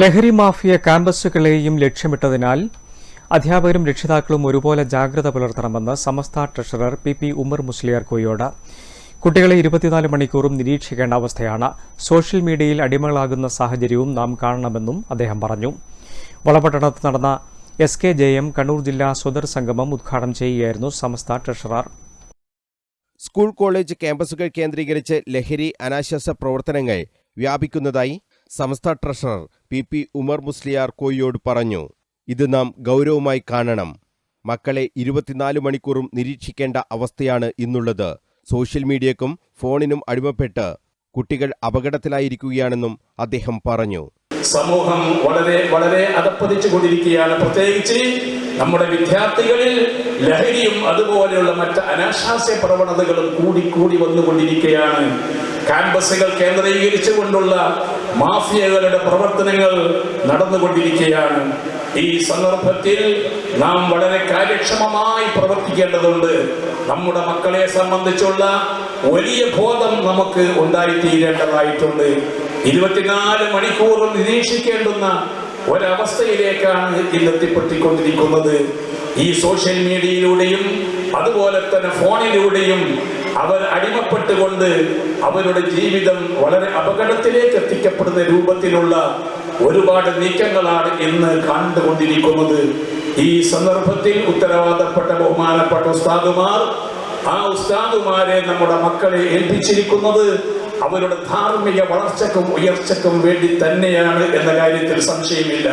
ലഹരി മാഫിയ ക്യാമ്പസുകളെയും ലക്ഷ്യമിട്ടതിനാൽ അധ്യാപകരും രക്ഷിതാക്കളും ഒരുപോലെ ജാഗ്രത പുലർത്തണമെന്ന് സമസ്ത ട്രഷറർ പി ഉമർ മുസ്ലിയാർ കോയോട്. കുട്ടികളെ 24 മണിക്കൂറും നിരീക്ഷിക്കേണ്ട അവസ്ഥയാണ്. സോഷ്യൽ മീഡിയയിൽ അടിമകളാകുന്ന സാഹചര്യവും നാം കാണണമെന്നും അദ്ദേഹം പറഞ്ഞു. വളപട്ടണത്ത് നടന്ന SKJM കണ്ണൂർ ജില്ലാ സ്വദർ സംഗമം ഉദ്ഘാടനം ചെയ്യുകയായിരുന്നു സമസ്ത ട്രഷറർ. സ്കൂൾ കോളേജ് ക്യാമ്പസുകൾ കേന്ദ്രീകരിച്ച് ലഹരി അനാശാസ പ്രവർത്തനങ്ങൾ വ്യാപിക്കുന്നതായി സമസ്ത ട്രഷറർ പി ഉമർ മുസ്ലിയാർ കോയോട് പറഞ്ഞു. ഇത് നാം ഗൗരവമായി കാണണം. മക്കളെ 24 മണിക്കൂറും നിരീക്ഷിക്കേണ്ട അവസ്ഥയാണ് ഇന്നുള്ളത്. സോഷ്യൽ മീഡിയക്കും ഫോണിനും അടിമപ്പെട്ട് കുട്ടികൾ അപകടത്തിലായിരിക്കുകയാണെന്നും അദ്ദേഹം പറഞ്ഞു. സമൂഹം വളരെ അധപ്പതിച്ചുകൊണ്ടിരിക്കുകയാണ്. പ്രത്യേകിച്ച് നമ്മുടെ വിദ്യാർത്ഥികളിൽ ലഹരിയും അതുപോലെയുള്ള മറ്റ് അനാശാസ്യ പ്രവണതകളും കൂടി വന്നുകൊണ്ടിരിക്കുകയാണ്. ക്യാമ്പസുകൾ കേന്ദ്രീകരിച്ചുകൊണ്ടുള്ള മാഫിയകളുടെ പ്രവർത്തനങ്ങൾ നടന്നുകൊണ്ടിരിക്കുകയാണ്. ഈ സന്ദർഭത്തിൽ നാം വളരെ കാര്യക്ഷമമായി പ്രവർത്തിക്കേണ്ടതുണ്ട്. നമ്മുടെ മക്കളെ സംബന്ധിച്ചുള്ള വലിയ ബോധം നമുക്ക് ഉണ്ടായിത്തീരേണ്ടതായിട്ടുണ്ട്. 24 മണിക്കൂറും നിരീക്ഷിക്കേണ്ടുന്ന ഒരവസ്ഥയിലേക്കാണ് ഇന്നെത്തിപ്പെട്ടിക്കൊണ്ടിരിക്കുന്നത്. ഈ സോഷ്യൽ മീഡിയയിലൂടെയും അതുപോലെ തന്നെ ഫോണിലൂടെയും അവർ അടിമപ്പെട്ടുകൊണ്ട് അവരുടെ ജീവിതം വളരെ അപകടത്തിലേക്ക് എത്തിക്കപ്പെടുന്ന രൂപത്തിലുള്ള ഒരുപാട് നീക്കങ്ങളാണ് ഇന്ന് കണ്ടുകൊണ്ടിരിക്കുന്നത്. ഈ സന്ദർഭത്തിൽ ഉത്തരവാദപ്പെട്ട ബഹുമാനപ്പെട്ട ഉസ്താദുമാർ, ആ ഉസ്താദുമാരെ നമ്മുടെ മക്കളെ ഏൽപ്പിച്ചിരിക്കുന്നത് അവരുടെ ധാർമ്മിക വളർച്ചയ്ക്കും ഉയർച്ചയ്ക്കും വേണ്ടി തന്നെയാണ് എന്ന കാര്യത്തിൽ സംശയമില്ല.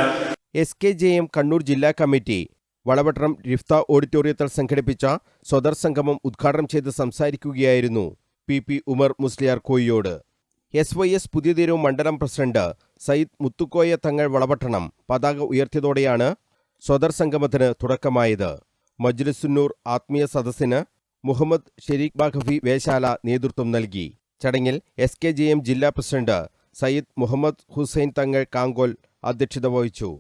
SKJM കണ്ണൂർ ജില്ലാ കമ്മിറ്റി വളപട്ടണം റിഫ്ത ഓഡിറ്റോറിയത്തിൽ സംഘടിപ്പിച്ച സ്വദർ സംഗമം ഉദ്ഘാടനം ചെയ്ത് സംസാരിക്കുകയായിരുന്നു പി ഉമർ മുസ്ലിയാർ കോയോട്. SYS പുതിയ തെരുവ് മണ്ഡലം പ്രസിഡന്റ് സയ്യിദ് മുത്തുക്കോയ തങ്ങൾ വളപട്ടണം പതാക ഉയർത്തിയതോടെയാണ് സ്വദർ സംഗമത്തിന് തുടക്കമായത്. മജ്ലിസുന്നൂർ ആത്മീയ സദസ്സിന് മുഹമ്മദ് ഷെരീഖ് ബാഖവി വേശാല നേതൃത്വം നൽകി. ചടങ്ങിൽ SKJM ജില്ലാ പ്രസിഡന്റ് സയ്യിദ് മുഹമ്മദ് ഹുസൈൻ തങ്ങൾ കാങ്കോൽ അധ്യക്ഷത വഹിച്ചു.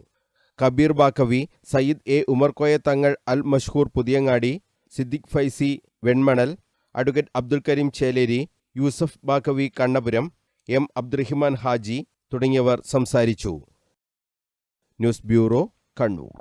കബീർ ബാക്കവി, സയ്യിദ് ഉമർകോയ തങ്ങൾ അൽ മഷ്ഹൂർ പുതിയങ്ങാടി, സിദ്ദിഖ് ഫൈസി വെൺമണൽ, അഡ്വക്കേറ്റ് അബ്ദുൽ കരീം ചേലേരി, യൂസഫ് ബാക്കവി കണ്ണപുരം, M അബ്ദുറഹിമാൻ ഹാജി തുടങ്ങിയവർ സംസാരിച്ചു. News bureau, Kannur.